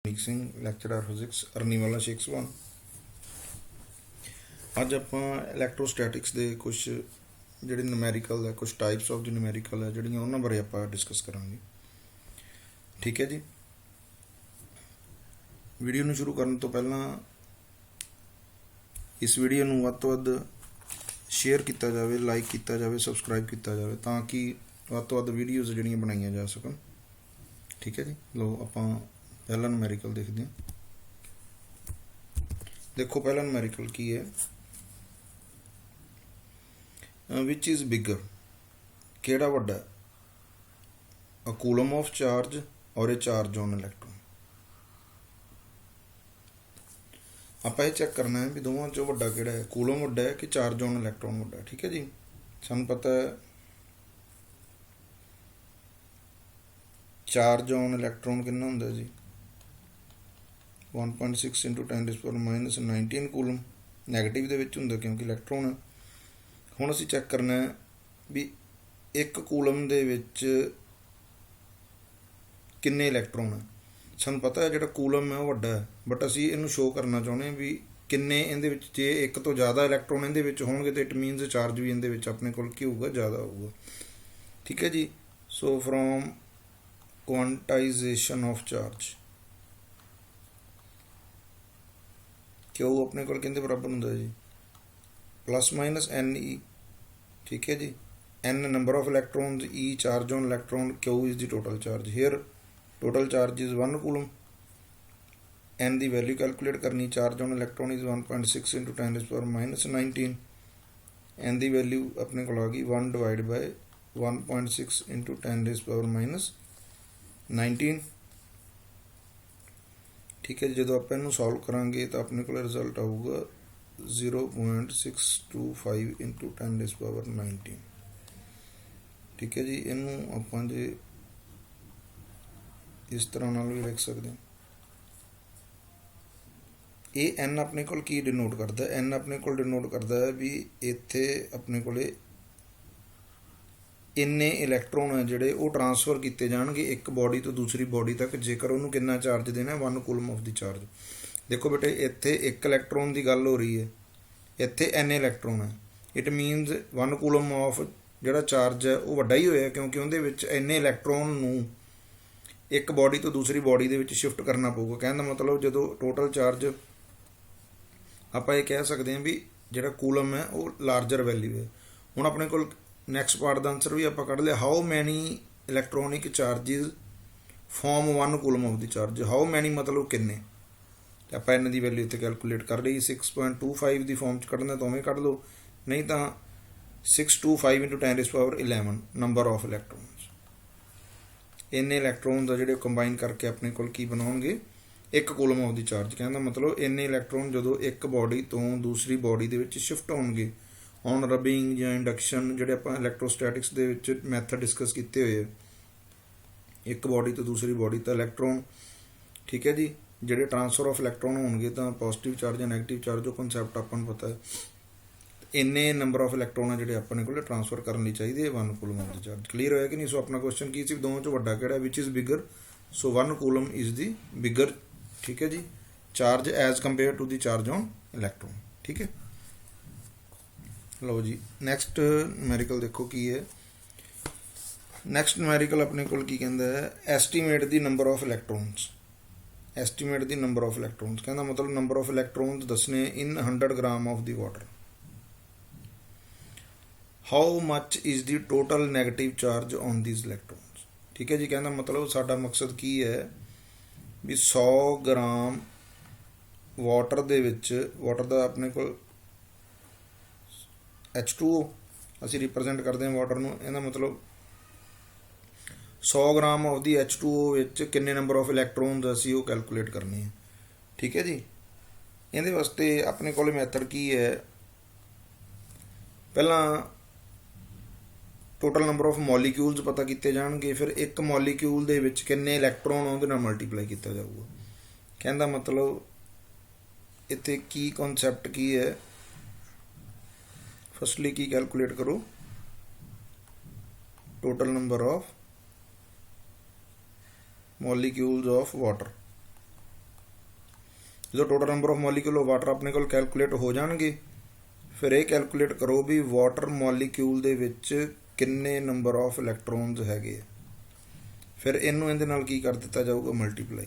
Mixing lecturer physics अर्नीवाला 6 ਅੱਜ ਆਪਾਂ ਇਲੈਕਟ੍ਰੋਸਟੈਟਿਕਸ ਦੇ ਕੁਝ ਜਿਹੜੇ ਨੂਮੈਰੀਕਲ ਹੈ, ਕੁਝ ਟਾਈਪਸ ਆਫ ਦੀ ਨੂਮੈਰੀਕਲ ਹੈ ਜਿਹੜੀਆਂ ਉਹਨਾਂ ਬਾਰੇ ਆਪਾਂ ਡਿਸਕਸ ਕਰਾਂਗੇ। ਠੀਕ ਹੈ ਜੀ। ਵੀਡੀਓ ਨੂੰ ਸ਼ੁਰੂ ਕਰਨ ਤੋਂ ਪਹਿਲਾਂ ਇਸ ਵੀਡੀਓ ਨੂੰ ਵੱਧ ਤੋਂ ਵੱਧ ਸ਼ੇਅਰ ਕੀਤਾ ਜਾਵੇ, ਲਾਈਕ ਕੀਤਾ ਜਾਵੇ, ਸਬਸਕ੍ਰਾਈਬ ਕੀਤਾ ਜਾਵੇ ਤਾਂ ਕਿ ਵੱਧ ਤੋਂ ਵੱਧ ਵੀਡੀਓਜ਼ ਜਿਹੜੀਆਂ ਬਣਾਈਆਂ ਜਾ ਸਕਣ। ਠੀਕ ਹੈ ਜੀ। ਲਓ ਆਪਾਂ ਪਹਿਲਾ ਨੂਮੈਰੀਕਲ ਦੇਖਦੇ ਹਾਂ। देखो पहला न्यूमेरिकल की है, विच इज़ बिगर, केड़ा वड्डा है, अ कूलम ऑफ चार्ज और ए चार्ज ऑन इलैक्ट्रॉन। आप ये चेक करना है भी दोवां चों वड्डा केड़ा है, कूलम वड्डा है कि चार्ज ऑन इलैक्ट्रॉन वड्डा है। ठीक है जी। सानूं पता है चार्ज ऑन इलैक्ट्रॉन कितना हुंदा जी, 1.6 × 10⁻⁻19 कूलम नैगेटिव दे विच हुंदा क्योंकि इलैक्ट्रॉन है। हुण असीं चैक करना है भी एक कूलम दे विच किन्ने इलैक्ट्रॉन है। सानूं पता है जिहड़ा कूलम है वो वड्डा है, बट असीं इहनूं शो करना चाहुंदे भी किन्ने इहदे विच, जे एक तो ज़्यादा इलैक्ट्रॉन इहदे विच होणगे तो इट मीनस चार्ज भी इहदे विच अपने कोल की होऊगा, ज़्यादा होऊगा। ठीक है जी। So from quantization of charge Q अपने को कहते बराबर होंगे जी ±NE। ठीक है जी। N number of electrons, E charge on electron, Q is the total charge. Here total charge is 1 coulomb. N की वैल्यू कैलकुलेट करनी, charge on electron is 1.6 × 10⁻⁻19। N की वैल्यू अपने को आ गई 1/1.6 × 10⁻⁻19। ठीक है जी। जो आप इनू सॉल्व करांगे तो अपने को रिजल्ट आऊगा 0.625 × 10⁻19। ठीक है जी। इनू आप जे इस तरह नाल भी लिख सकते हैं। ये N अपने को की डिनोट करता है, N अपने को डिनोट करता है भी इत्थे अपने को इन्ने इलैक्ट्रॉन है जिहड़े वो ट्रांसफर किए जाएंगे एक बॉडी तो दूसरी बॉडी तक, जेकर उन्होंने कितना चार्ज देना है 1 कूलम ऑफ द चार्ज। देखो बेटे इत्थे एक इलैक्ट्रॉन की गल हो रही है, इत्थे N इलैक्ट्रॉन है, इट मीनस 1 कूलम ऑफ जिहड़ा चार्ज है वो वड्डा ही होया क्योंकि उहदे विच इन्ने इलैक्ट्रॉन नूं एक बॉडी तो दूसरी बॉडी दे विच शिफ्ट करना पऊगा। कहण दा मतलब जो टोटल चार्ज आपां ये कह सकते हैं भी जिहड़ा कूलम है वो लार्जर वैल्यू है। हुण अपने कोल नैक्सट पार्ट का आंसर भी आप कढ़ लिया, how many electronic charges form 1 coulomb of the charge. How many मतलब किन्ने, आप N की वैल्यू इतने कैलकुलेट कर ली। 6.25 की फॉर्म कढ़ना तो उवें कढ़ लो, नहीं तो 625 × 10⁻11 नंबर ऑफ इलैक्ट्रॉन्स। इन्ने इलैक्ट्रॉन का जोड़े कंबाइन करके अपने को की बनाओगे एक कूलम ऑफ द चार्ज। कहने का मतलब इन्ने इलैक्ट्रॉन जो एक बॉडी तो दूसरी बॉडी के शिफ्ट होणगे ऑन रबिंग या इंडक्शन, जोड़े आप इलैक्ट्रोस्टैटिक्स के मैथड डिस्कस किए हुए एक बॉडी तो दूसरी बॉडी तो इलैक्ट्रॉन। ठीक है जी। जोड़े ट्रांसफर ऑफ इलैक्ट्रॉन होंगे तो पॉजिटिव चार्ज या नैगेटिव चार्ज जो कॉन्सैप्ट अपन पता है, इन्ने नंबर ऑफ इलैक्ट्रॉन है जोड़े अपने को ट्रांसफर करने चाहिए 1 coulomb of the charge. Clear होया कि नहीं। सो अपना क्वेश्चन की सी, दोनों चो वड्डा किहड़ा, which is bigger. So 1 coulomb is the bigger. ठीक है जी। Charge as compare to the charge on electron. ठीक है। लो जी नैक्सट न्यूमेरिकल देखो की है। नैक्सट न्यूमेरिकल अपने को की कहता है, estimate the number of electrons. Estimate the number of electrons कहना मतलब नंबर ऑफ इलैक्ट्रॉन्स दसने in 100 gram of the water. How much is the total negative charge on these electrons. ठीक है जी। कहना मतलब साडा मकसद की है भी 100 ग्राम वाटर दे विच, वाटर का अपने को H2O असी रिप्रजेंट करते हैं वाटर में, इसका मतलब 100 ग्राम ऑफ दी H2O किन्ने नंबर ऑफ इलैक्ट्रॉन्स असी वो कैलकुलेट करने हैं। ठीक है जी। ये वास्ते अपने को मैथड की है, पहला टोटल नंबर ऑफ मॉलीक्यूल्स पता किए जाएंगे, फिर एक मॉलीक्यूल दे विच किन्ने इलैक्ट्रॉन उहदे नाल मल्टीप्लाई किया जाऊगा। कहने का मतलब इत्थे की कॉन्सैप्ट की है, फर्स्टली की कैलकुलेट करो total number of molecules of water. जो total number of molecule of water अपने को कैलकुलेट हो जाएंगे, फिर ये कैलकुलेट करो भी वाटर मॉलीक्यूल ਦੇ ਵਿੱਚ ਕਿੰਨੇ ਨੰਬਰ ਆਫ ਇਲੈਕਟ੍ਰੋਨਸ ਹੈਗੇ ਆ, ਫਿਰ ਇਹਨੂੰ ਇਹਦੇ ਨਾਲ ਕੀ ਕਰ ਦਿੱਤਾ ਜਾਊਗਾ, ਮਲਟੀਪਲਾਈ।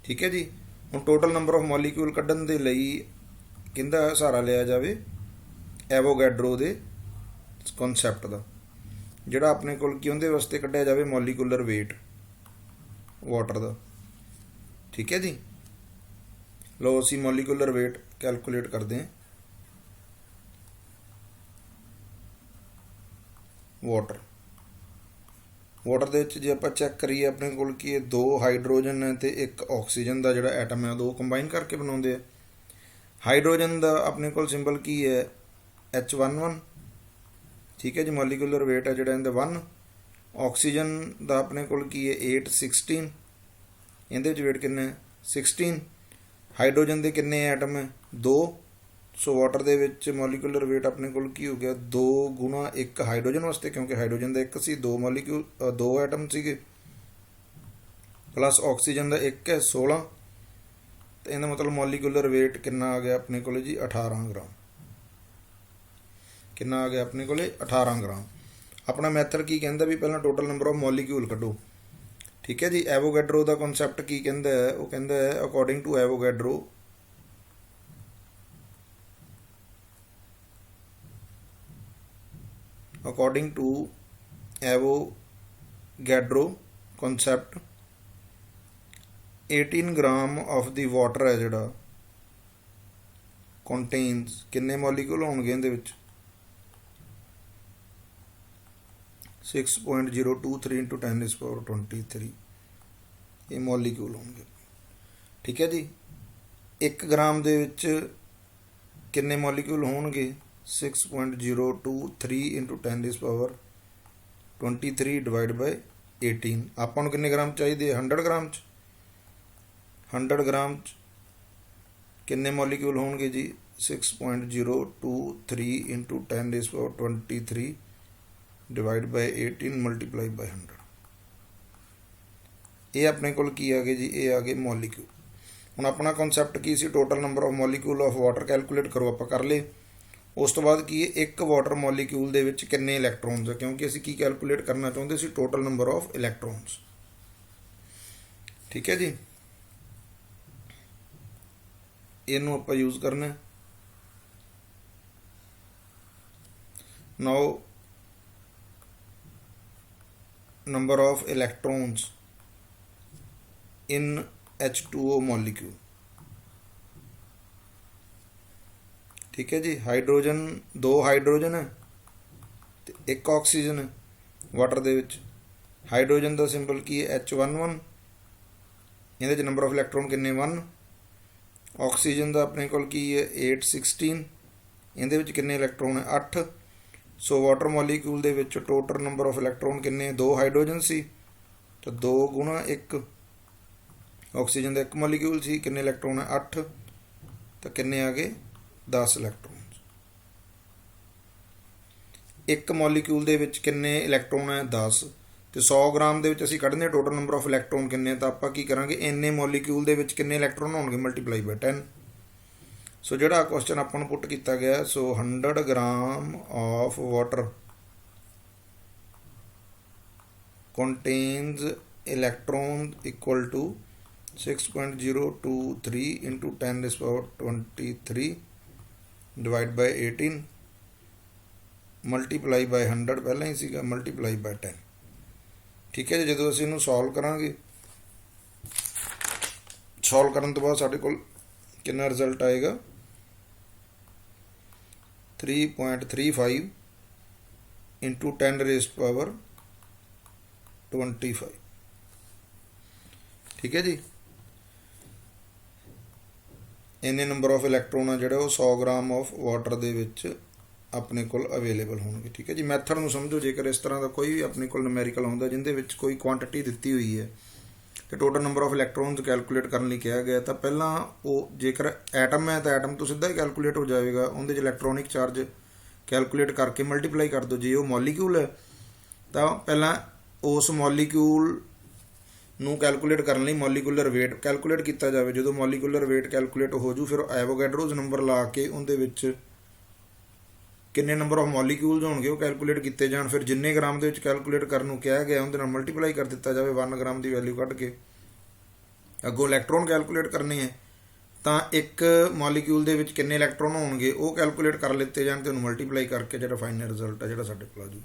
ਠੀਕ ਹੈ ਜੀ। ਹੁਣ ਟੋਟਲ ਨੰਬਰ ਆਫ ਮੋਲੀਕਿਊਲ ਕੱਢਣ ਦੇ ਲਈ ਕਿਹਦਾ ਸਹਾਰਾ ਲਿਆ ਜਾਵੇ, ਐਵੋਗੈਡਰੋ ਦੇ ਕਨਸੈਪਟ ਦਾ, ਜਿਹੜਾ ਆਪਣੇ ਕੋਲ ਕੀ ਉਹਦੇ ਵਾਸਤੇ ਕੱਢਿਆ ਜਾਵੇ, ਮੋਲੀਕੂਲਰ weight ਵਾਟਰ ਦਾ। ਠੀਕ ਹੈ ਜੀ। ਲਓ ਅਸੀਂ ਮੋਲੀਕੂਲਰ weight ਕੈਲਕੂਲੇਟ ਕਰਦੇ ਹਾਂ ਵਾਟਰ ਦੇ ਵਿੱਚ। ਜੇ ਆਪਾਂ ਚੈੱਕ ਕਰੀਏ ਆਪਣੇ ਕੋਲ ਕੀ ਹੈ, 2 ਹਾਈਡਰੋਜਨ ਹੈ ਤੇ 1 ਆਕਸੀਜਨ ਦਾ ਜਿਹੜਾ ਐਟਮ ਹੈ, 2 ਕੰਬਾਈਨ ਕਰਕੇ ਬਣਾਉਂਦੇ ਆ। ਹਾਈਡਰੋਜਨ ਦਾ ਆਪਣੇ ਕੋਲ ਸਿੰਬਲ ਕੀ ਹੈ, H11। ਠੀਕ ਹੈ ਜੀ। ਮੋਲੀਕੂਲਰ weight ਹੈ ਜਿਹੜਾ ਇਹਦਾ 1। ਆਕਸੀਜਨ ਦਾ ਆਪਣੇ ਕੋਲ ਕੀ ਹੈ, 816। ਇਹਦੇ ਵਿੱਚ weight ਕਿੰਨਾ ਹੈ, 16। ਹਾਈਡਰੋਜਨ ਦੇ ਕਿੰਨੇ ਐਟਮ ਹੈ, 2। ਸੋ ਵਾਟਰ ਦੇ ਵਿੱਚ ਮੋਲੀਕੂਲਰ weight ਆਪਣੇ ਕੋਲ ਕੀ ਹੋ ਗਿਆ, 2 ਗੁਣਾ 1 ਹਾਈਡਰੋਜਨ ਵਾਸਤੇ, ਕਿਉਂਕਿ ਹਾਈਡਰੋਜਨ ਦਾ 1 ਸੀ, 2 ਮੋਲੀਕੂਲ 2 ਐਟਮ ਸੀਗੇ, ਪਲੱਸ ਆਕਸੀਜਨ ਦਾ 1 ਹੈ, 16। ਤੇ ਇਹਦਾ ਮਤਲਬ ਮੋਲੀਕੂਲਰ weight ਕਿੰਨਾ ਆ ਗਿਆ ਆਪਣੇ ਕੋਲ ਜੀ, 18 ਗ੍ਰਾਮ। ਕਿੰਨਾ ਆ ਗਿਆ ਆਪਣੇ ਕੋਲ, 18 ਗ੍ਰਾਮ। ਆਪਣਾ ਮੈਥਡ ਕੀ ਕਹਿੰਦਾ ਵੀ ਪਹਿਲਾਂ ਟੋਟਲ ਨੰਬਰ ਆਫ ਮੋਲੀਕੂਲ ਕੱਢੋ। ਠੀਕ ਹੈ ਜੀ। ਐਵੋਗੈਡਰੋ ਦਾ ਕਨਸੈਪਟ ਕੀ ਕਹਿੰਦਾ ਹੈ, ਉਹ ਕਹਿੰਦਾ ਹੈ according to Avogadro concept 18 gram of the water ਹੈ ਜਿਹੜਾ ਕੰਟੇਨਸ ਕਿੰਨੇ ਮੋਲੀਕੂਲ ਹੋਣਗੇ ਇਹਦੇ ਵਿੱਚ, 6.023 × 10⁻23 ਇਹ ਮੋਲੀਕੂਲ ਹੋਣਗੇ। ਠੀਕ ਹੈ ਜੀ। 1 ਗ੍ਰਾਮ ਦੇ ਵਿੱਚ ਕਿੰਨੇ ਮੋਲੀਕੂਲ ਹੋਣਗੇ, 6.023 × 10⁻23 ਡਿਵਾਈਡ ਬਾਈ 18। ਆਪਾਂ ਨੂੰ ਕਿੰਨੇ ਗ੍ਰਾਮ ਚਾਹੀਦੇ, 100 ਗ੍ਰਾਮ 'ਚ। 100 ਗ੍ਰਾਮ 'ਚ ਕਿੰਨੇ ਮੋਲੀਕੂਲ ਹੋਣਗੇ ਜੀ, 6.023 × 10⁻23 ਡਿਵਾਈਡ ਬਾਈ 18 ਮਲਟੀਪਲਾਈ ਬਾਈ 100। ਇਹ ਆਪਣੇ ਕੋਲ ਕੀ ਆ ਗਏ ਜੀ, ਇਹ ਆ ਗਏ ਮੋਲੀਕੂਲ। ਹੁਣ ਆਪਣਾ ਕਨਸੈਪਟ ਕੀ ਸੀ, total number of molecule of water calculate ਕਰੋ, ਆਪਾਂ ਕਰ ਲਏ। ਉਸ ਤੋਂ ਬਾਅਦ ਕੀ ਹੈ, ਇੱਕ ਵਾਟਰ ਮੋਲੀਕੂਲ ਦੇ ਵਿੱਚ ਕਿੰਨੇ ਇਲੈਕਟ੍ਰੋਨਸ ਹੈ, ਕਿਉਂਕਿ ਅਸੀਂ ਕੀ ਕੈਲਕੂਲੇਟ ਕਰਨਾ ਚਾਹੁੰਦੇ ਸੀ, ਟੋਟਲ ਨੰਬਰ ਆਫ ਇਲੈਕਟ੍ਰੋਨਸ। ਠੀਕ ਹੈ ਜੀ। ਇਹਨੂੰ ਆਪਾਂ ਯੂਜ਼ ਕਰਨਾ। ਨਾਓ number of electrons in H2O molecule। ठीक है जी। हाइड्रोजन 2 हाइड्रोजन है ਤੇ 1 ਆਕਸੀਜਨ ਹੈ ਵਾਟਰ ਦੇ ਵਿੱਚ। ਹਾਈਡਰੋਜਨ ਦਾ ਸਿੰਬਲ ਕੀ ਹੈ, H11। ਇਹਦੇ ਚ ਨੰਬਰ ਆਫ ਇਲੈਕਟ੍ਰੋਨ ਕਿੰਨੇ, 1। ਆਕਸੀਜਨ ਦਾ ਆਪਣੇ ਕੋਲ ਕੀ ਹੈ, 816। ਇਹਦੇ ਵਿੱਚ ਕਿੰਨੇ ਇਲੈਕਟ੍ਰੋਨ ਹੈ, 8। ਸੋ ਵਾਟਰ ਮੋਲੀਕੂਲ ਦੇ ਵਿੱਚ ਟੋਟਲ ਨੰਬਰ ਆਫ ਇਲੈਕਟ੍ਰੋਨ ਕਿੰਨੇ, 2 ਹਾਈਡਰੋਜਨ ਸੀ ਤਾਂ 2 ਗੁਣਾ 1। ਆਕਸੀਜਨ ਦਾ 1 ਮੋਲੀਕੂਲ ਸੀ, ਕਿੰਨੇ ਇਲੈਕਟ੍ਰੋਨ ਹੈ, 8। ਤਾਂ ਕਿੰਨੇ ਆ ਗਏ, 10 ਇਲੈਕਟ੍ਰੋਨ। ਇੱਕ ਮੋਲੀਕੂਲ ਦੇ ਵਿੱਚ ਕਿੰਨੇ ਇਲੈਕਟ੍ਰੋਨ ਹੈ, 10। ਤੇ 100 ਗ੍ਰਾਮ ਦੇ ਵਿੱਚ ਅਸੀਂ ਕੱਢਨੇ ਟੋਟਲ ਨੰਬਰ ਆਫ ਇਲੈਕਟ੍ਰੋਨ ਕਿੰਨੇ, ਤਾਂ ਆਪਾਂ ਕੀ ਕਰਾਂਗੇ, ਇੰਨੇ ਮੋਲੀਕੂਲ ਦੇ ਵਿੱਚ ਕਿੰਨੇ ਇਲੈਕਟ੍ਰੋਨ ਹੋਣਗੇ, ਮਲਟੀਪਲਾਈ ਬਾਈ 10। ਸੋ ਜਿਹੜਾ ਕੁਐਸਚਨ ਆਪਾਂ ਨੂੰ ਪੁੱਟ ਕੀਤਾ ਗਿਆ, ਸੋ 100 gram of water contains electron equal to 6.023 into 10⁻23 divide by 18 multiply ਬਾਈ 100 ਪਹਿਲਾਂ ਹੀ ਸੀਗਾ, ਮਲਟੀਪਲਾਈ ਬਾਈ 10। ਠੀਕ ਹੈ ਜੀ। ਜਦੋਂ ਅਸੀਂ ਇਹਨੂੰ ਸੋਲਵ ਕਰਾਂਗੇ, ਸੋਲਵ ਕਰਨ ਤੋਂ ਬਾਅਦ ਸਾਡੇ ਕੋਲ ਕਿੰਨਾ ਰਿਜ਼ਲਟ ਆਏਗਾ, 3.35 into 10⁻25। ਠੀਕ ਹੈ ਜੀ। ਇੰਨੇ ਨੰਬਰ ਆਫ ਇਲੈਕਟ੍ਰੋਨ ਆ ਜਿਹੜੇ ਉਹ 100 ਗ੍ਰਾਮ ਆਫ ਵਾਟਰ ਦੇ ਵਿੱਚ ਆਪਣੇ ਕੋਲ ਅਵੇਲੇਬਲ ਹੋਣਗੇ। ਠੀਕ ਹੈ ਜੀ। ਮੈਥਡ ਨੂੰ ਸਮਝੋ। ਜੇਕਰ ਇਸ ਤਰ੍ਹਾਂ ਦਾ ਕੋਈ ਵੀ ਆਪਣੇ ਕੋਲ ਨੂਮੈਰੀਕਲ ਆਉਂਦਾ ਜਿਹਦੇ ਵਿੱਚ ਕੋਈ ਕੁਆਂਟੀਟੀ ਦਿੱਤੀ ਹੋਈ ਹੈ ਤੇ total number of electrons calculate ਕਰਨ ਲਈ ਕਿਹਾ ਗਿਆ, ਤਾਂ ਪਹਿਲਾਂ ਉਹ ਜੇਕਰ ਐਟਮ ਹੈ ਤਾਂ ਐਟਮ ਤੋਂ ਸਿੱਧਾ ਹੀ ਕੈਲਕੂਲੇਟ ਹੋ ਜਾਵੇਗਾ, ਉਹਦੇ 'ਚ ਇਲੈਕਟ੍ਰੋਨਿਕ ਚਾਰਜ ਕੈਲਕੂਲੇਟ ਕਰਕੇ ਮਲਟੀਪਲਾਈ ਕਰ ਦਿਓ। ਜੇ ਉਹ ਮੋਲੀਕਿਊਲ ਹੈ ਤਾਂ ਪਹਿਲਾਂ ਉਸ ਮੋਲੀਕਿਊਲ ਨੂੰ ਕੈਲਕੂਲੇਟ ਕਰਨ ਲਈ ਮੋਲੀਕੂਲਰ weight ਕੈਲਕੂਲੇਟ ਕੀਤਾ ਜਾਵੇ। ਜਦੋਂ ਮੋਲੀਕੂਲਰ weight ਕੈਲਕੂਲੇਟ ਹੋ ਜੂ ਫਿਰ ਐਵੋਗੈਡਰੋਜ਼ ਨੰਬਰ ਲਾ ਕੇ ਉਹਦੇ ਵਿੱਚ ਕਿੰਨੇ ਨੰਬਰ ਆਫ ਮੋਲੀਕਿਊਲਸ ਹੋਣਗੇ ਉਹ ਕੈਲਕੂਲੇਟ ਕੀਤੇ ਜਾਣ। ਫਿਰ ਜਿੰਨੇ ਗ੍ਰਾਮ ਦੇ ਵਿੱਚ ਕੈਲਕੂਲੇਟ ਕਰਨ ਨੂੰ ਕਿਹਾ ਗਿਆ ਉਹਦੇ ਨਾਲ ਮਲਟੀਪਲਾਈ ਕਰ ਦਿੱਤਾ ਜਾਵੇ 1 ਗ੍ਰਾਮ ਦੀ ਵੈਲਿਊ ਕੱਢ ਕੇ। ਅੱਗੋਂ ਇਲੈਕਟ੍ਰੋਨ ਕੈਲਕੂਲੇਟ ਕਰਨੇ ਹੈ ਤਾਂ ਇੱਕ ਮੋਲੀਕਿਊਲ ਦੇ ਵਿੱਚ ਕਿੰਨੇ ਇਲੈਕਟ੍ਰੋਨ ਹੋਣਗੇ ਉਹ ਕੈਲਕੂਲੇਟ ਕਰ ਲਿੱਤੇ ਜਾਣ ਤੇ ਉਹਨੂੰ ਮਲਟੀਪਲਾਈ ਕਰਕੇ ਜਿਹੜਾ ਫਾਈਨਲ ਰਿਜ਼ਲਟ ਹੈ ਜਿਹੜਾ ਸਾਡੇ ਕੋਲ ਆ ਜੂ।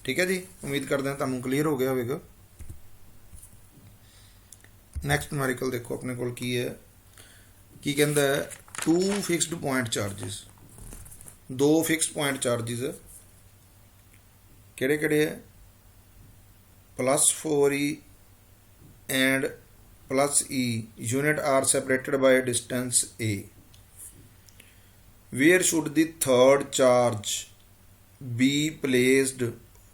ਠੀਕ ਹੈ ਜੀ, ਉਮੀਦ ਕਰਦੇ ਹਾਂ ਤੁਹਾਨੂੰ ਕਲੀਅਰ ਹੋ ਗਿਆ ਹੋਵੇਗਾ। ਨੈਕਸਟ ਨਿਊਮੈਰੀਕਲ ਦੇਖੋ ਆਪਣੇ ਕੋਲ ਕੀ ਹੈ, ਕੀ ਕਹਿੰਦਾ ਹੈ 2 fixed point charges, 2 fix point charges ਕਿਹੜੇ ਕਿਹੜੇ ਹੈ +4e and +e unit are separated by a distance a. Where should the third charge be placed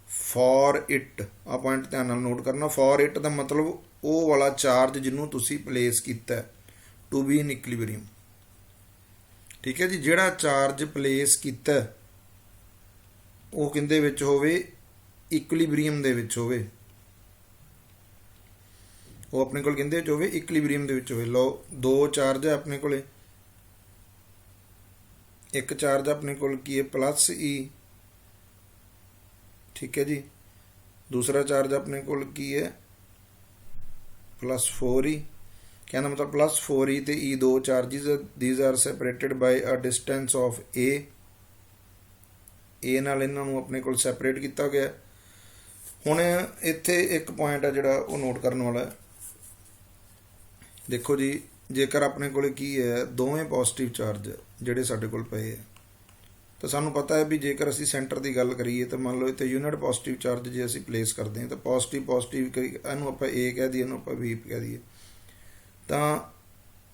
for it? ਆ ਪੁਆਇੰਟ ਧਿਆਨ ਨਾਲ ਨੋਟ ਕਰਨਾ। for it ਦਾ ਮਤਲਬ ਉਹ ਵਾਲਾ ਚਾਰਜ ਜਿਹਨੂੰ ਤੁਸੀਂ ਪਲੇਸ ਕੀਤਾ ਟੂ ਬੀ ਇਨ ਇਕੁਇਲਿਬਰੀਅਮ। ਠੀਕ ਹੈ ਜੀ, ਜਿਹੜਾ ਚਾਰਜ ਪਲੇਸ ਕੀਤਾ ਉਹ ਕਿੰਦੇ ਵਿੱਚ ਹੋਵੇ, ਇਕੁਇਲਿਬਰੀਅਮ ਦੇ ਵਿੱਚ ਹੋਵੇ। ਉਹ ਆਪਣੇ ਕੋਲ ਕਹਿੰਦੇ ਵਿੱਚ ਹੋਵੇ ਇਕੁਇਲਿਬਰੀਅਮ ਦੇ ਵਿੱਚ ਹੋਵੇ। ਲਓ ਦੋ ਚਾਰਜ ਹੈ ਆਪਣੇ ਕੋਲੇ, ਇੱਕ ਚਾਰਜ ਆਪਣੇ ਕੋਲ ਕੀ ਹੈ +e, ਠੀਕ ਹੈ ਜੀ, ਦੂਸਰਾ ਚਾਰਜ ਆਪਣੇ ਕੋਲ ਕੀ ਹੈ +4e। कहना मतलब +4e ਤੇ e ਦੋ charges, these are separated by a distance of a, a ਨਾਲ ਇਹਨਾਂ ਨੂੰ ਆਪਣੇ ਕੋਲ ਸੈਪਰੇਟ ਕੀਤਾ ਗਿਆ। ਹੁਣ ਇੱਥੇ ਇੱਕ ਪੁਆਇੰਟ ਹੈ ਜਿਹੜਾ ਉਹ ਨੋਟ ਕਰਨ ਵਾਲਾ ਹੈ। ਦੇਖੋ ਜੀ, ਜੇਕਰ ਆਪਣੇ ਕੋਲ ਕੀ ਹੈ ਦੋਵੇਂ ਪੋਜ਼ਿਟਿਵ ਚਾਰਜ ਜਿਹੜੇ ਸਾਡੇ ਕੋਲ ਪਏ ਹੈ ਤਾਂ ਸਾਨੂੰ ਪਤਾ ਹੈ ਵੀ ਜੇਕਰ ਅਸੀਂ ਸੈਂਟਰ ਦੀ ਗੱਲ ਕਰੀਏ ਤਾਂ ਮੰਨ ਲਓ ਇੱਥੇ ਯੂਨਿਟ ਪੋਜ਼ਿਟਿਵ ਚਾਰਜ ਜੇ ਅਸੀਂ ਪਲੇਸ ਕਰਦੇ ਹਾਂ ਤਾਂ ਪੋਜ਼ਿਟਿਵ ਇਹਨੂੰ ਆਪਾਂ a ਕਹਿ ਦਈਏ, ਇਹਨੂੰ ਆਪਾਂ b ਕਹਿ ਦਈਏ, ਤਾਂ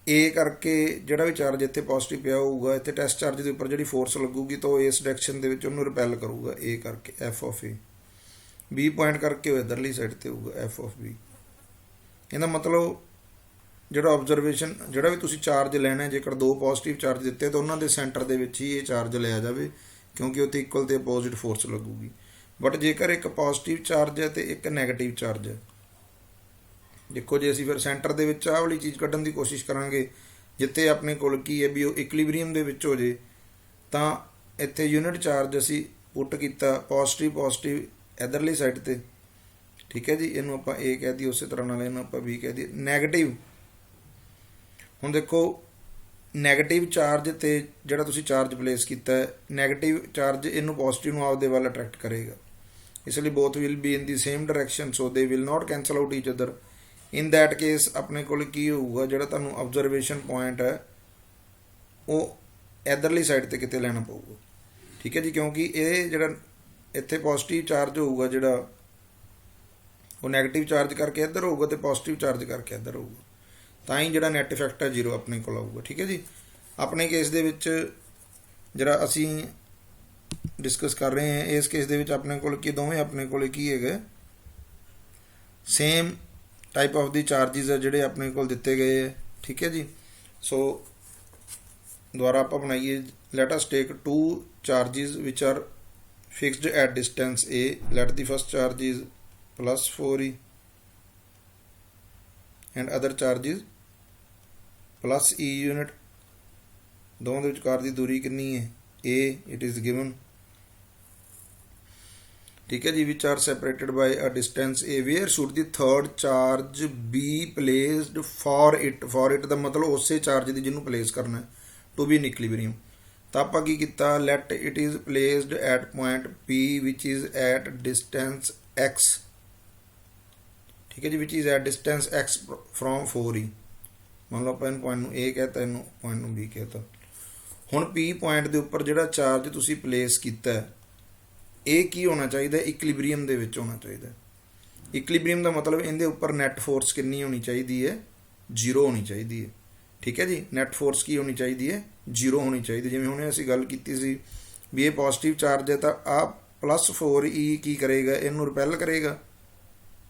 a ਕਰਕੇ ਜਿਹੜਾ ਵੀ ਚਾਰਜ ਇੱਥੇ ਪੋਜ਼ਿਟਿਵ ਪਿਆ ਹੋਊਗਾ ਇੱਥੇ ਟੈਸਟ ਚਾਰਜ ਦੇ ਉੱਪਰ ਜਿਹੜੀ ਫੋਰਸ ਲੱਗੂਗੀ ਤਾਂ ਉਹ ਇਸ ਡਾਇਰੈਕਸ਼ਨ ਦੇ ਵਿੱਚ ਉਹਨੂੰ ਰਿਪੈਲ ਕਰੂਗਾ a ਕਰਕੇ f of a, b point ਕਰਕੇ ਉਹ ਇਧਰਲੀ ਸਾਈਡ ਤੇ ਹੋਊਗਾ f ਆਫ b। ਇਹਦਾ ਮਤਲਬ ਜਿਹੜਾ ਆਬਜ਼ਰਵੇਸ਼ਨ ਜਿਹੜਾ ਵੀ ਤੁਸੀਂ ਚਾਰਜ ਲੈਣਾ, ਜੇਕਰ ਦੋ ਪੋਜ਼ਿਟਿਵ ਚਾਰਜ ਦਿੱਤੇ ਤਾਂ ਉਹਨਾਂ ਦੇ ਸੈਂਟਰ ਦੇ ਵਿੱਚ ਹੀ ਇਹ ਚਾਰਜ ਲਿਆ ਜਾਵੇ ਕਿਉਂਕਿ ਉੱਥੇ ਇਕੁਅਲ ਤੇ ਅਪੋਜ਼ਿਟ ਫੋਰਸ ਲੱਗੂਗੀ। ਬਟ ਜੇਕਰ ਇੱਕ ਪੋਜ਼ਿਟਿਵ ਚਾਰਜ ਹੈ ਤੇ ਇੱਕ ਨੈਗੇਟਿਵ ਚਾਰਜ ਹੈ, ਦੇਖੋ ਜੇ ਅਸੀਂ ਫਿਰ ਸੈਂਟਰ ਦੇ ਵਿੱਚ ਆਹ ਵਾਲੀ ਚੀਜ਼ ਕੱਢਣ ਦੀ ਕੋਸ਼ਿਸ਼ ਕਰਾਂਗੇ ਜਿੱਥੇ ਆਪਣੇ ਕੋਲ ਕੀ ਹੈ ਵੀ ਉਹ ਇਕੁਇਲਿਬਰੀਅਮ ਦੇ ਵਿੱਚ ਹੋ ਜੇ, ਤਾਂ ਇੱਥੇ ਯੂਨਿਟ ਚਾਰਜ ਅਸੀਂ ਪੁੱਟ ਕੀਤਾ ਪੋਜ਼ਿਟਿਵ ਇਧਰਲੀ ਸਾਈਡ ਤੇ। ਠੀਕ ਹੈ ਜੀ, ਇਹਨੂੰ ਆਪਾਂ a ਕਹਿ ਦਈਏ, ਉਸੇ ਤਰ੍ਹਾਂ ਨਾਲ ਇਹਨੂੰ ਆਪਾਂ b ਕਹਿ ਦਈਏ। ਨੈਗੇਟਿਵ, ਹੁਣ ਦੇਖੋ ਨੈਗੇਟਿਵ ਚਾਰਜ ਤੇ ਜਿਹੜਾ ਤੁਸੀਂ ਚਾਰਜ ਪਲੇਸ ਕੀਤਾ ਹੈ, ਨੈਗੇਟਿਵ ਚਾਰਜ ਇਹਨੂੰ ਪੋਜ਼ਿਟਿਵ ਨੂੰ ਆਪਦੇ ਵੱਲ ਅਟਰੈਕਟ ਕਰੇਗਾ, ਇਸ ਲਈ ਬੋਥ will be in the same direction so they will not cancel out each other. In that case ਆਪਣੇ ਕੋਲ ਕੀ ਹੋਊਗਾ, ਜਿਹੜਾ ਤੁਹਾਨੂੰ ਆਬਜ਼ਰਵੇਸ਼ਨ ਪੁਆਇੰਟ ਹੈ ਉਹ ਇਧਰਲੀ ਸਾਈਡ ਤੇ ਕਿਤੇ ਲੈਣਾ ਪਊਗਾ। ਠੀਕ ਹੈ ਜੀ, ਕਿਉਂਕਿ ਇਹ ਜਿਹੜਾ ਇੱਥੇ ਪੋਜ਼ਿਟਿਵ ਚਾਰਜ ਹੋਊਗਾ ਜਿਹੜਾ ਉਹ ਨੈਗੇਟਿਵ ਚਾਰਜ ਕਰਕੇ ਇੱਧਰ ਹੋਊਗਾ ਤੇ ਪੋਜ਼ਿਟਿਵ ਚਾਰਜ ਕਰਕੇ ਇੱਧਰ ਹੋਊਗਾ, ਤਾਂ ਹੀ ਜਿਹੜਾ ਨੈਟ ਇਫੈਕਟ ਹੈ 0 ਆਪਣੇ ਕੋਲ ਆਊਗਾ। ਠੀਕ ਹੈ ਜੀ, ਆਪਣੇ ਕੇਸ ਦੇ ਵਿੱਚ ਜਿਹੜਾ ਅਸੀਂ ਡਿਸਕਸ ਕਰ ਰਹੇ ਹਾਂ ਇਸ ਕੇਸ ਦੇ ਵਿੱਚ ਆਪਣੇ ਕੋਲ ਕੀ ਦੋਵੇਂ ਆਪਣੇ ਕੋਲ ਕੀ ਹੈਗਾ same type of the charges ਹੈ ਜਿਹੜੇ ਆਪਣੇ ਕੋਲ ਦਿੱਤੇ ਗਏ ਹੈ। ਠੀਕ ਹੈ ਜੀ, ਸੋ ਦੁਬਾਰਾ ਆਪਾਂ ਬਣਾਈਏ, let us take 2 charges which are fixed at distance a. Let the first charge is +4e and other charge is +e unit। ਦੋਵਾਂ ਦੇ ਵਿਚਕਾਰ ਦੀ ਦੂਰੀ ਕਿੰਨੀ ਹੈ a, it is given। ठीक है जी, which are separated by a distance a। where should the third charge be placed for it? for it ਦਾ ਮਤਲਬ ਉਸੇ ਚਾਰਜ ਦੀ ਜਿਹਨੂੰ ਪਲੇਸ ਕਰਨਾ ਹੈ to be in equilibrium। ਤਾਂ ਆਪਾਂ ਕੀ ਕੀਤਾ, let it is placed at point p which is at distance x। ਠੀਕ ਹੈ ਜੀ, which is at distance x from 4e। ਮੰਨ ਲਓ ਆਪਾਂ ਇਹਨੂੰ ਪੁਆਇੰਟ ਨੂੰ a ਕਹਤਾ, ਇਹਨੂੰ ਪੁਆਇੰਟ ਨੂੰ b ਕਹਤਾ। ਹੁਣ p ਪੁਆਇੰਟ ਦੇ ਉੱਪਰ ਜਿਹੜਾ ਚਾਰਜ ਤੁਸੀਂ ਪਲੇਸ ਕੀਤਾ ਹੈ ਇਹ ਕੀ ਹੋਣਾ ਚਾਹੀਦਾ, ਇਕੁਇਲਿਬਰੀਅਮ ਦੇ ਵਿੱਚ ਹੋਣਾ ਚਾਹੀਦਾ। ਇਕੁਇਲਿਬਰੀਅਮ ਦਾ ਮਤਲਬ ਇਹਦੇ ਉੱਪਰ ਨੈਟ ਫੋਰਸ ਕਿੰਨੀ ਹੋਣੀ ਚਾਹੀਦੀ ਹੈ, 0 ਹੋਣੀ ਚਾਹੀਦੀ ਹੈ। ਠੀਕ ਹੈ ਜੀ, ਨੈਟ ਫੋਰਸ ਕੀ ਹੋਣੀ ਚਾਹੀਦੀ ਹੈ, 0 ਹੋਣੀ ਚਾਹੀਦੀ। ਜਿਵੇਂ ਹੁਣੇ ਅਸੀਂ ਗੱਲ ਕੀਤੀ ਸੀ ਵੀ ਇਹ ਪੋਜ਼ਿਟਿਵ ਚਾਰਜ ਹੈ ਤਾਂ ਆਹ +4e ਕੀ ਕਰੇਗਾ, ਇਹਨੂੰ ਰਿਪੈਲ ਕਰੇਗਾ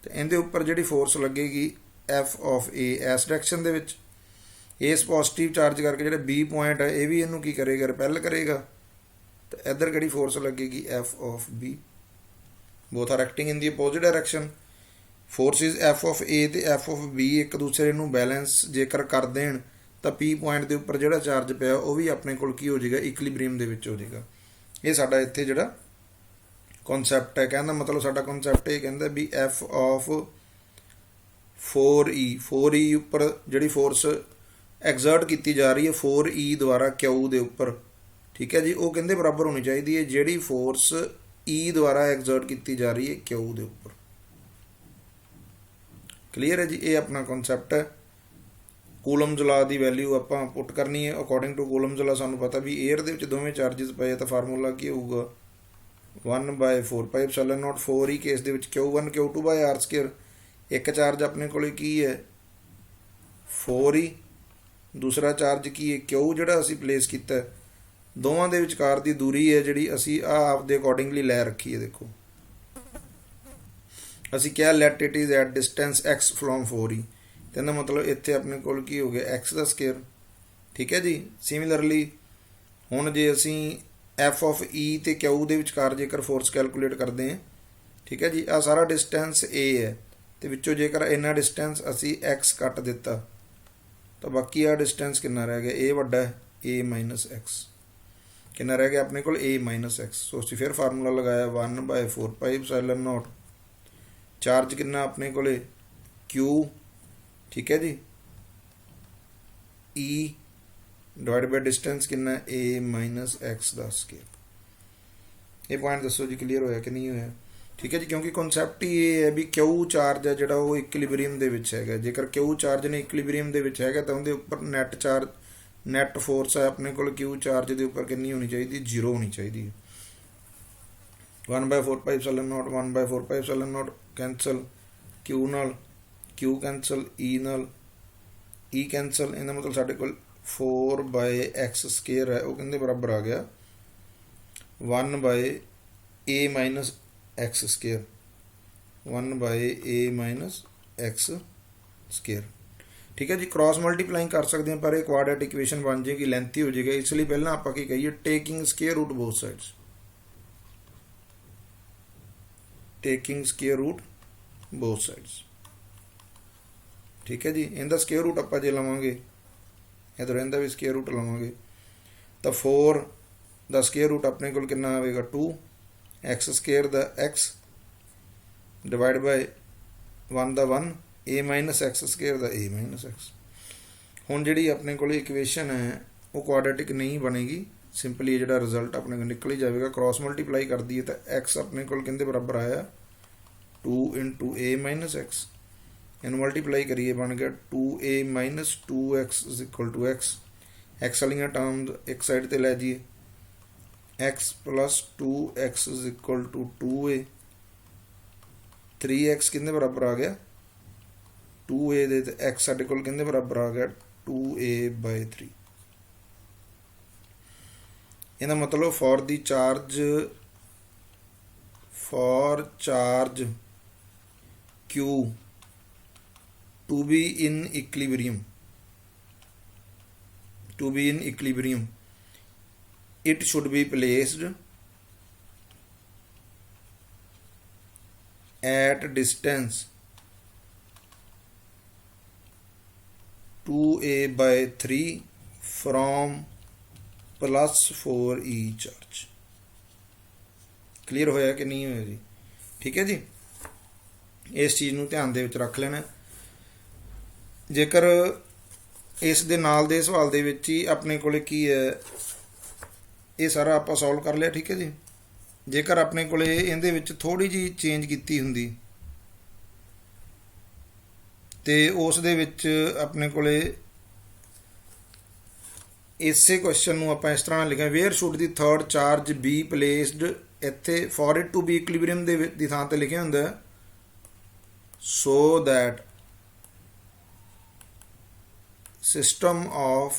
ਤੇ ਇਹਦੇ ਉੱਪਰ ਜਿਹੜੀ ਫੋਰਸ ਲੱਗੇਗੀ f ਆਫ a ਇਸ ਡਾਇਰੈਕਸ਼ਨ ਦੇ ਵਿੱਚ, ਇਸ ਪੋਜ਼ਿਟਿਵ ਚਾਰਜ ਕਰਕੇ ਜਿਹੜਾ b ਪੁਆਇੰਟ ਹੈ ਇਹ ਵੀ ਇਹਨੂੰ ਕੀ ਕਰੇਗਾ, ਰਿਪੈਲ ਕਰੇਗਾ ਤੇ ਇੱਧਰ ਕਿਹੜੀ ਫੋਰਸ ਲੱਗੇਗੀ f of b। Both are acting in the opposite direction. Forces F of A ਤੇ ਐਫ ਆਫ ਬੀ ਇੱਕ ਦੂਸਰੇ ਨੂੰ ਬੈਲੈਂਸ ਜੇਕਰ ਕਰ ਦੇਣ ਤਾਂ ਪੀ ਪੁਆਇੰਟ ਦੇ ਉੱਪਰ ਜਿਹੜਾ ਚਾਰਜ ਪਿਆ ਉਹ ਵੀ ਆਪਣੇ ਕੋਲ ਕੀ ਹੋ ਜਾਏਗਾ, ਇਕੁਇਲਿਬਰੀਅਮ ਦੇ ਵਿੱਚ ਹੋ ਜਾਏਗਾ। ਇਹ ਸਾਡਾ ਇੱਥੇ ਜਿਹੜਾ ਕਨਸੈਪਟ ਹੈ, ਕਹਿੰਦਾ ਮਤਲਬ ਸਾਡਾ ਕਨਸੈਪਟ ਇਹ ਕਹਿੰਦਾ ਵੀ ਐਫ ਆਫ 4E ਉੱਪਰ ਜਿਹੜੀ ਫੋਰਸ ਐਗਜ਼ਰਟ ਕੀਤੀ ਜਾ ਰਹੀ ਹੈ 4E ਦੁਆਰਾ Q ਦੇ ਉੱਪਰ, ਠੀਕ ਹੈ ਜੀ, ਉਹ ਕਹਿੰਦੇ ਬਰਾਬਰ ਹੋਣੀ ਚਾਹੀਦੀ ਹੈ ਜਿਹੜੀ ਫੋਰਸ E ਦੁਆਰਾ ਐਗਜ਼ਰਟ ਕੀਤੀ ਜਾ ਰਹੀ ਹੈ Q ਦੇ ਉੱਪਰ। ਕਲੀਅਰ ਹੈ ਜੀ, ਇਹ ਆਪਣਾ ਕਨਸੈਪਟ ਹੈ। ਕੂਲਮਜ਼ ਲਾ ਦੀ ਵੈਲਿਊ ਆਪਾਂ ਪੁੱਟ ਕਰਨੀ ਹੈ ਅਕੋਰਡਿੰਗ ਟੂ ਕੂਲਮਜ਼ ਲਾ। ਸਾਨੂੰ ਪਤਾ ਵੀ 에ਅਰ ਦੇ ਵਿੱਚ ਦੋਵੇਂ ਚਾਰजेस ਪਏ ਤਾਂ ਫਾਰਮੂਲਾ ਕੀ ਹੋਊਗਾ 1/4πε0 4E ਕੇਸ ਦੇ ਵਿੱਚ Q1 Q2/r²। ਇੱਕ ਚਾਰਜ ਆਪਣੇ ਕੋਲੇ ਕੀ ਹੈ 4E, ਦੂਸਰਾ ਚਾਰਜ ਕੀ ਹੈ Q ਜਿਹੜਾ ਅਸੀਂ ਪਲੇਸ ਕੀਤਾ। ਦੋਵਾਂ ਦੇ ਵਿਚਕਾਰ ਦੀ ਦੂਰੀ ਹੈ ਜਿਹੜੀ ਅਸੀਂ ਆਪਦੇ ਅਕੋਰਡਿੰਗਲੀ ਲੈ ਰੱਖੀ ਹੈ। ਦੇਖੋ ਅਸੀਂ ਕਿਹਾ let it is at distance x from 4E, ਕਹਿੰਦਾ ਮਤਲਬ ਇੱਥੇ ਆਪਣੇ ਕੋਲ ਕੀ ਹੋ ਗਿਆ x ਦਾ ਸਕੁਅਰ, ਠੀਕ ਹੈ ਜੀ। ਸਿਮਿਲਰਲੀ ਹੁਣ ਜੇ ਅਸੀਂ f ਆਫ E ਤੇ Q ਦੇ ਵਿਚਕਾਰ ਜੇਕਰ ਫੋਰਸ ਕੈਲਕੂਲੇਟ ਕਰਦੇ ਹਾਂ, ਠੀਕ ਹੈ ਜੀ, ਆ ਸਾਰਾ ਡਿਸਟੈਂਸ a ਹੈ ਤੇ ਵਿੱਚੋਂ ਜੇਕਰ ਇੰਨਾ ਡਿਸਟੈਂਸ ਅਸੀਂ x ਕੱਟ ਦਿੱਤਾ ਤਾਂ ਬਾਕੀ ਆ ਡਿਸਟੈਂਸ ਕਿੰਨਾ ਰਹਿ ਗਿਆ, a ਵੱਡਾ ਹੈ a ਮਾਈਨਸ x, ਕਿੰਨਾ ਰਹਿ ਗਿਆ ਆਪਣੇ ਕੋਲ a ਮਾਈਨਸ x। ਸੋ ਅਸੀਂ ਫਿਰ ਫਾਰਮੂਲਾ ਲਗਾਇਆ 1/4πε0, ਚਾਰਜ ਕਿੰਨਾ ਆਪਣੇ ਕੋਲੇ q, ਠੀਕ ਹੈ ਜੀ, e ਡਿਵਾਈਡ ਬਾਈ ਡਿਸਟੈਂਸ ਕਿੰਨਾ a minus x the square. ਇਹ ਪੁਆਇੰਟ ਦੱਸੋ ਜੀ ਕਲੀਅਰ ਹੋਇਆ ਕਿ ਨਹੀਂ ਹੋਇਆ, ਠੀਕ ਹੈ ਜੀ। ਕਿਉਂਕਿ ਕਨਸੈਪਟ ਹੀ ਇਹ ਹੈ ਵੀ q ਚਾਰਜ ਹੈ ਜਿਹੜਾ ਉਹ ਇਕੁਇਲਿਬਰੀਅਮ ਦੇ ਵਿੱਚ ਹੈਗਾ। ਜੇਕਰ q ਚਾਰਜ ਨੇ ਇਕੁਇਲਿਬਰੀਅਮ ਦੇ ਵਿੱਚ ਹੈਗਾ ਤਾਂ ਉਹਦੇ ਉੱਪਰ ਨੈਟ ਫੋਰਸ ਹੈ ਆਪਣੇ ਕੋਲ q ਚਾਰਜ ਦੇ ਉੱਪਰ ਕਿੰਨੀ ਹੋਣੀ ਚਾਹੀਦੀ, 0 ਹੋਣੀ ਚਾਹੀਦੀ ਹੈ। 1/4πε0 1/4πε0 ਕੈਂਸਲ, q ਨਾਲ q ਕੈਂਸਲ, e ਨਾਲ e ਕੈਂਸਲ, ਇਹਦਾ ਮਤਲਬ ਸਾਡੇ ਕੋਲ 4/x² ਹੈ ਉਹ ਕਹਿੰਦੇ ਬਰਾਬਰ ਆ ਗਿਆ 1/a minus x², 1/a minus x², ਠੀਕ ਹੈ ਜੀ। ਕ੍ਰਾਸ ਮਲਟੀਪਲਾਈਂਗ ਕਰ ਸਕਦੇ ਹਾਂ ਪਰ ਇਹ ਕੁਆਡਰੇਟਿਕ ਇਕੁਏਸ਼ਨ ਬਣ ਜਾਏਗੀ, ਲੈਂਥੀ ਹੋ ਜਾਏਗਾ। ਇਸ ਲਈ ਪਹਿਲਾਂ ਆਪਾਂ ਕੀ ਕਹੀਏ, ਟੇਕਿੰਗ ਸਕੁਅਰ ਰੂਟ ਬੋਥ ਸਾਈਡਸ, ਟੇਕਿੰਗ ਸਕੁਅਰ ਰੂਟ ਬੋਥ ਸਾਈਡਸ, ਠੀਕ ਹੈ ਜੀ। ਇਹਦਾ ਸਕੁਅਰ ਰੂਟ ਆਪਾਂ ਜੇ ਲਵਾਂਗੇ, ਇੱਧਰ ਇਹਦਾ ਵੀ ਸਕੁਅਰ ਰੂਟ ਲਵਾਂਗੇ ਤਾਂ 4 ਦਾ ਸਕੁਅਰ ਰੂਟ ਆਪਣੇ ਕੋਲ ਕਿੰਨਾ ਆਵੇਗਾ 2, x² ਦਾ x ਡਿਵਾਈਡ ਬਾਈ 1 ਦਾ 1, a ਮਾਈਨਸ x² ਦਾ a ਮਾਈਨਸ x। ਹੁਣ ਜਿਹੜੀ ਆਪਣੇ ਕੋਲ ਇਕੁਏਸ਼ਨ ਹੈ ਉਹ ਕੁਆਡਰੇਟਿਕ ਨਹੀਂ ਬਣੇਗੀ, ਸਿੰਪਲੀ ਜਿਹੜਾ ਰਿਜ਼ਲਟ ਆਪਣੇ ਕੋਲ ਨਿਕਲ ਹੀ ਜਾਵੇਗਾ। ਕ੍ਰਾਸ ਮਲਟੀਪਲਾਈ ਕਰ ਦਈਏ ਤਾਂ x ਆਪਣੇ ਕੋਲ ਕਿੰਦੇ ਬਰਾਬਰ ਆਇਆ 2 × a ਮਾਈਨਸ x, ਇਹਨੂੰ ਮਲਟੀਪਲਾਈ ਕਰੀਏ ਬਣ ਗਿਆ 2a minus 2x is equal to x। x ਵਾਲੀਆਂ ਟਰਮ ਇੱਕ ਸਾਈਡ ਤੇ ਲੈ ਜਾਈਏ, x plus 2x is equal to 2a, 3x ਕਿੰਦੇ ਬਰਾਬਰ ਆ ਗਿਆ 2a ਦੇ, ਤੇ x ਸਾਡੇ ਕੋਲ ਕਿੰਦੇ ਬਰਾਬਰ ਆ ਗਿਆ 2a/3। ਇਹਦਾ ਮਤਲਬ for charge q to be in equilibrium, it should be placed at distance 2a/3 from +4e charge। Clear ਹੋਇਆ ਕਿ ਨਹੀਂ ਹੋਇਆ ਜੀ, ਠੀਕ ਹੈ ਜੀ। ਇਸ ਚੀਜ਼ ਨੂੰ ਧਿਆਨ ਦੇ ਵਿੱਚ ਰੱਖ ਲੈਣਾ। ਜੇਕਰ ਇਸ ਦੇ ਨਾਲ ਦੇ ਸਵਾਲ ਦੇ ਵਿੱਚ ਹੀ ਆਪਣੇ ਕੋਲੇ ਕੀ ਹੈ, ਇਹ ਸਾਰਾ ਆਪਾਂ ਸੋਲਵ ਕਰ ਲਿਆ, ਠੀਕ ਹੈ ਜੀ। ਜੇਕਰ ਆਪਣੇ ਕੋਲੇ ਇਹਦੇ ਵਿੱਚ ਥੋੜੀ ਜਿਹੀ ਚੇਂਜ ਕੀਤੀ ਹੁੰਦੀ ਤੇ ਉਸ ਦੇ ਵਿੱਚ ਆਪਣੇ ਕੋਲੇ ਇਸੇ ਕੁਐਸਚਨ ਨੂੰ ਆਪਾਂ ਇਸ ਤਰ੍ਹਾਂ ਲਿਖਿਆ, wear should the third charge B placed, ਇੱਥੇ ਫॉर ਇਟ ਟੂ ਬੀ ਇਕੁਇਲਿਬਰੀਅਮ ਦੀ ਥਾਂ ਤੇ ਲਿਖਿਆ ਹੁੰਦਾ so that system of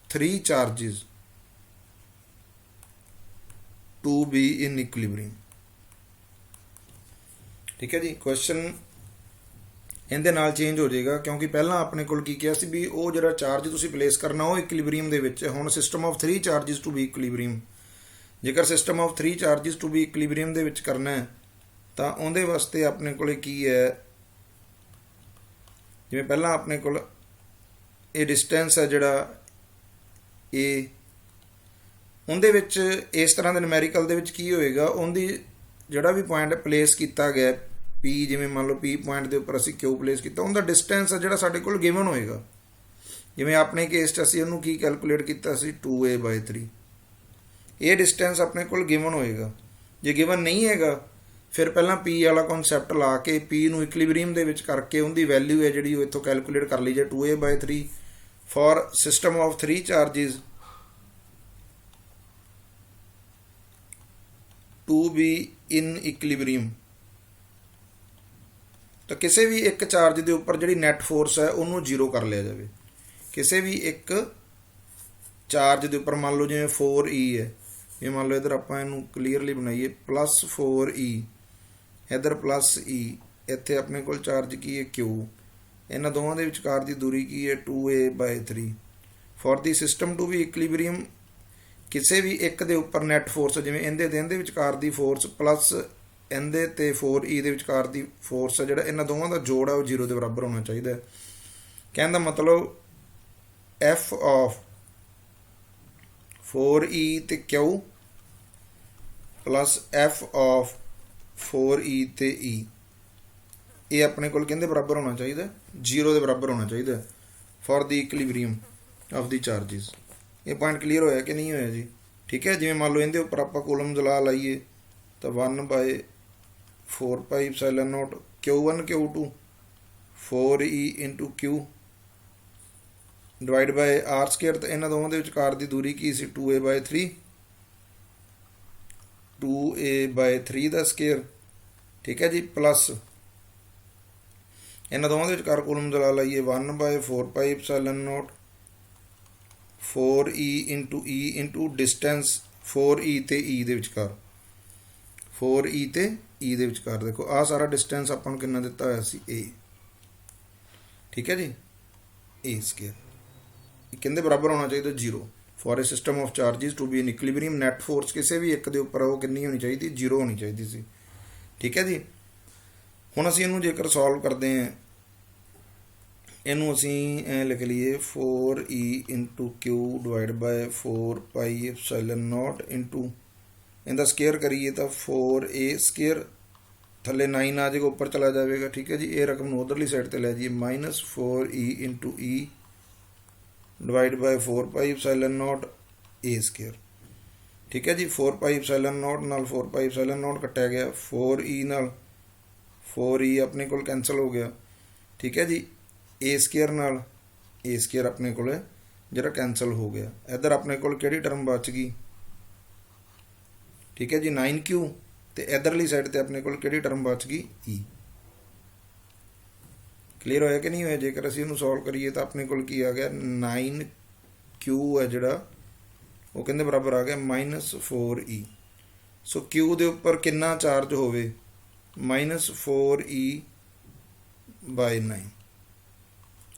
3 charges to be in equilibrium, ਠੀਕ ਹੈ ਜੀ। ਕੁਐਸਚਨ ਇਹਦੇ ਨਾਲ ਚੇਂਜ ਹੋ ਜਾਏਗਾ ਕਿਉਂਕਿ ਪਹਿਲਾਂ ਆਪਣੇ ਕੋਲ ਕੀ ਕਿਹਾ ਸੀ ਵੀ ਉਹ ਜਿਹੜਾ ਚਾਰਜ ਤੁਸੀਂ ਪਲੇਸ ਕਰਨਾ ਉਹ ਇਕੁਇਲਿਬਰੀਅਮ ਦੇ ਵਿੱਚ ਹੈ। ਹੁਣ system of 3 charges to be equilibrium, ਜੇਕਰ system of 3 charges to be equilibrium ਦੇ ਵਿੱਚ ਕਰਨਾ ਹੈ ਤਾਂ ਉਹਦੇ ਵਾਸਤੇ ਆਪਣੇ ਕੋਲੇ ਕੀ ਹੈ ਜਿਵੇਂ ਪਹਿਲਾਂ ਆਪਣੇ ਕੋਲ ਇਹ ਡਿਸਟੈਂਸ ਹੈ ਜਿਹੜਾ ਇਹ, ਉਹਦੇ ਵਿੱਚ ਇਸ ਤਰ੍ਹਾਂ ਦੇ ਨੂਮੈਰੀਕਲ ਦੇ ਵਿੱਚ ਕੀ ਹੋਏਗਾ, ਉਹਦੀ ਜਿਹੜਾ ਵੀ ਪੁਆਇੰਟ ਪਲੇਸ ਕੀਤਾ ਗਿਆ ਪੀ, ਜਿਵੇਂ ਮੰਨ ਲਓ ਪੀ ਪੁਆਇੰਟ ਦੇ ਉੱਪਰ ਅਸੀਂ ਕਿਊ ਪਲੇਸ ਕੀਤਾ, ਉਹਦਾ ਡਿਸਟੈਂਸ ਹੈ ਜਿਹੜਾ ਸਾਡੇ ਕੋਲ ਗਿਵਨ ਹੋਏਗਾ। ਜਿਵੇਂ ਆਪਣੇ ਕੇਸ 'ਚ ਅਸੀਂ ਉਹਨੂੰ ਕੀ ਕੈਲਕੂਲੇਟ ਕੀਤਾ ਸੀ 2a/3, ਇਹ ਡਿਸਟੈਂਸ ਆਪਣੇ ਕੋਲ ਗਿਵਨ ਹੋਏਗਾ। ਜੇ ਗਿਵਨ ਨਹੀਂ ਹੈਗਾ ਫਿਰ ਪਹਿਲਾਂ ਪੀ ਵਾਲਾ ਕਨਸੈਪਟ ਲਾ ਕੇ ਪੀ ਨੂੰ ਇਕੁਇਲਿਬਰੀਅਮ ਦੇ ਵਿੱਚ ਕਰਕੇ ਉਹਦੀ ਵੈਲਿਊ ਹੈ ਜਿਹੜੀ ਉਹ ਇੱਥੋਂ ਕੈਲਕੂਲੇਟ ਕਰ ਲਈ ਜੇ 2a/3 for system of 3 charges to be in equilibrium. तो किसी भी एक चार्ज के उपर जी नैट फोर्स है उन्होंने जीरो कर लिया जाए। किसी भी एक चार्ज के उपर मान लो जिवें 4e है, ये मान लो इधर आपां इहनूं क्लीयरली बनाइए +4e, इधर +e, इत्थे अपने कोल चार्ज की है q, इन्हां दोवां दे विचकार दी दूरी की है 2a/3 for the system to be equilibrium. किसी भी एक दे उपर नैट फोर्स जिवें इहदे ते इहदे विचकार दी फोर्स प्लस इहदे ते 4e दे विचकार दी फोर्स है जिहड़ा इन्हां दोवां दा जोड़ है वो 0 के बराबर होना चाहिए। कहण दा मतलब F ऑफ 4e ते Q plus F of 4e ते e, ये अपने कोल किहदे बराबर होना चाहिए 0 के बराबर होना चाहिए for the equilibrium of the charges. ये पॉइंट क्लीयर होया कि नहीं होया जी? ठीक है। जिवें मान लो इहदे उपर आपां कूलम्स ला लाइए तो 1/4πε0 Q1 Q2 4e into Q divide bye r²। तो इन्हां दोवां दे विचकार दी दूरी की सी 2a/3 दा स्केयर, ठीक है जी, प्लस इन्हां दोवां दे विचकार कूलम्स ला लाइए 1/4πε0 4e इंटू डिस्टेंस 4e ते e दे विचकार, 4e ते e दे विचकार देखो आ सारा डिस्टेंस आपां नूं कितना दिता होया सी a, ठीक है जी, a²। किंदे बराबर होना चाहिए 0 for a system of charges to be in equilibrium. Net force किसी भी एक दे उपर वो कितनी होनी चाहिए 0 होनी चाहिए सी, ठीक है जी। हुण असीं इहनूं जेकर सॉल्व करते हैं, इनू असी लिख लीए 4e into Q divide by 4πε0 into इनका स्केयर करिए तो 4a² थले 9 आ जाएगा, ऊपर चला जाएगा, ठीक है जी। ये रकम उधरली साइड पर लै जाइए -4e into e divide by 4πε0 a², ठीक है जी। 4πε0 नाल 4πε0 कट्टिया गया, 4e नाल 4e अपने को कैंसल हो गया, ठीक है जी। a² नाल a² अपने को जरा कैंसल हो गया। इधर अपने को किहड़ी टर्म बच गई, ठीक है जी 9q, तो इधरली साइड ते अपने को किहड़ी टर्म बच गई e। क्लीयर होया कि नहीं होया? जेकर असीं इहनूं सॉल्व करिए तो अपने को की आ गया 9q है जिहड़ा वो किहदे बराबर आ गया -4e। सो q दे उपर कितना चार्ज होवे -4e/9।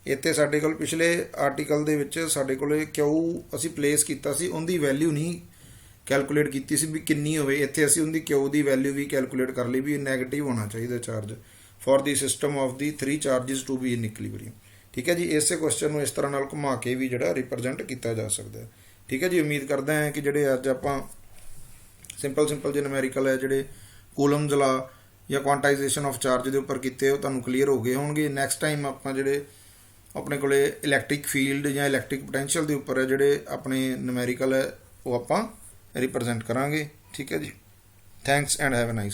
इत्थे साडे कोल पिछले आर्टिकल दे विच साडे कोल क्यू असीं प्लेस कीता सी, उहदी वैल्यू नहीं कैलकुलेट कीती सी भी किन्नी होवे। इत्थे असीं उहदी क्यू दी वैल्यू भी कैलकुलेट कर ली भी नैगेटिव होना चाहिए charge for the system of the 3 charges to be in equilibrium, ठीक है जी। इस क्वेश्चन में इस तरह नाल घुमा के भी जिहड़ा रिप्रजेंट किया जा सकता है, ठीक है जी। उम्मीद करते हैं कि जिहड़े अज आपां सिंपल जे न्यूमेरिकल है जिहड़े कूलम्स ला या क्वांटाइजेशन ऑफ चार्ज के उपर कीते वो तुहानूं क्लीयर हो गए होणगे। नैक्सट टाइम आपां जिहड़े अपने को इलैक्ट्रिक फील्ड या इलैक्ट्रिक पोटैंशियल के उपर है जिहड़े अपने न्यूमेरिकल है वो आपां रिप्रजेंट करांगे, ठीक है जी। Thanks and have a nice day.